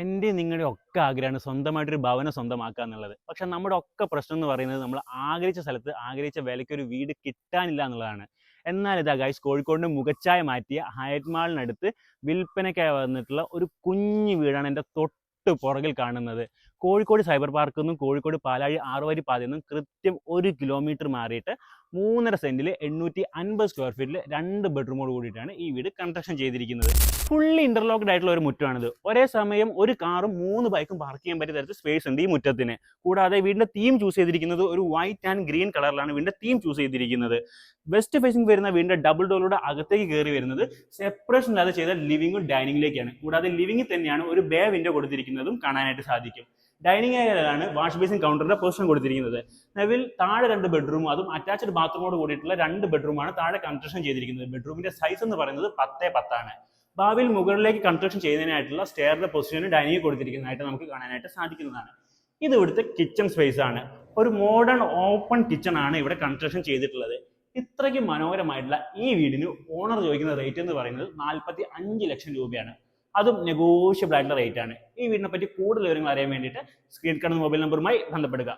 എൻ്റെ നിങ്ങളുടെ ഒക്കെ ആഗ്രഹമാണ് സ്വന്തമായിട്ടൊരു ഭവനം സ്വന്തമാക്കുക എന്നുള്ളത്. പക്ഷെ നമ്മുടെ ഒക്കെ പ്രശ്നം എന്ന് പറയുന്നത് നമ്മൾ ആഗ്രഹിച്ച സ്ഥലത്ത് ആഗ്രഹിച്ച വിലയ്ക്ക് ഒരു വീട് കിട്ടാനില്ല എന്നുള്ളതാണ്. എന്നാൽ ഇതാ ഗൈസ്, കോഴിക്കോടിൻ്റെ മുഖച്ഛായ മാറ്റിയ ഹയറ്റ് മാളിനടുത്ത് വിൽപ്പനയ്ക്കായി വന്നിട്ടുള്ള ഒരു കുഞ്ഞു വീടാണ് എൻ്റെ തൊട്ട് പുറകിൽ കാണുന്നത്. കോഴിക്കോട് സൈബർ പാർക്കിൽ നിന്നും കോഴിക്കോട് പാലാഴി ആറുവരി പാതയിൽ നിന്നും കൃത്യം 1 കിലോമീറ്റർ മാറിയിട്ട് 3.5 സെൻറ്റിൽ 850 സ്ക്വയർ ഫീറ്റിൽ 2 ബെഡ്റൂമോട് കൂടിയിട്ടാണ് ഈ വീട് കൺസ്ട്രക്ഷൻ ചെയ്തിരിക്കുന്നത്. ഫുള്ളി ഇന്റർലോക്ക്ഡ് ആയിട്ടുള്ള ഒരു മുറ്റമാണിത്. ഒരേ സമയം ഒരു കാറും 3 ബൈക്കും പാർക്ക് ചെയ്യാൻ പറ്റിയ തരത്തിൽ സ്പേസ് ഉണ്ട് ഈ മുറ്റത്തിന്. കൂടാതെ വീടിന്റെ തീം ചൂസ് ചെയ്തിരിക്കുന്നത് ഒരു വൈറ്റ് ആൻഡ് ഗ്രീൻ കളറിലാണ് വീടിന്റെ തീം ചൂസ് ചെയ്തിരിക്കുന്നത്. വെസ്റ്റ് ഫേസിംഗ് വരുന്ന വീടിന്റെ ഡബിൾ ഡോറിലൂടെ അകത്തേക്ക് കയറി വരുന്നത് സെപ്പറേഷൻ ഇല്ലാതെ ചെയ്ത ലിവിംഗും ഡൈനിങ്ങിലേക്കാണ്. കൂടാതെ ലിവിംഗിൽ തന്നെയാണ് ഒരു ബേ വിൻഡോ കൊടുത്തിരിക്കുന്നതും കാണാനായിട്ട് സാധിക്കും. ഡൈനിങ് ഏരിയയിലാണ് വാഷ് ബേസിൻ കൗണ്ടറിന്റെ പൊസിഷൻ കൊടുത്തിരിക്കുന്നത്. നിലവിൽ താഴെ 2 ബെഡ്റൂം, അതും അറ്റാച്ച്ഡ് ബാത്റൂമോട് കൂടിയിട്ടുള്ള 2 ബെഡ്റൂമാണ് താഴെ കൺസ്ട്രക്ഷൻ ചെയ്തിരിക്കുന്നത്. ബെഡ്റൂമിന്റെ സൈസ് എന്ന് പറയുന്നത് 10x10 ആണ്. ഭാവിയിൽ മുകളിലേക്ക് കൺസ്ട്രക്ഷൻ ചെയ്യുന്നതിനായിട്ടുള്ള സ്റ്റെയറിന്റെ പൊസിഷൻ ഡൈനിങ് കൊടുത്തിരിക്കുന്നതായിട്ട് നമുക്ക് കാണാനായിട്ട് സാധിക്കുന്നതാണ്. ഇത് ഇവിടുത്തെ കിച്ചൺ സ്പേസ് ആണ്. ഒരു മോഡേൺ ഓപ്പൺ കിച്ചൺ ആണ് ഇവിടെ കൺസ്ട്രക്ഷൻ ചെയ്തിട്ടുള്ളത്. ഇത്രയ്ക്ക് മനോഹരമായിട്ടുള്ള ഈ വീടിന് ഓണർ ചോദിക്കുന്ന റേറ്റ് എന്ന് പറയുന്നത് 45 ലക്ഷം രൂപയാണ്. അതും നെഗോഷ്യബിൾ ആയിട്ടുള്ള റേറ്റ് ആണ്. ഈ വീടിനെ പറ്റി കൂടുതൽ വിവരങ്ങൾ അറിയാൻ വേണ്ടിയിട്ട് സ്ക്രീൻ കാണുന്ന മൊബൈൽ നമ്പറുമായി ബന്ധപ്പെടുക.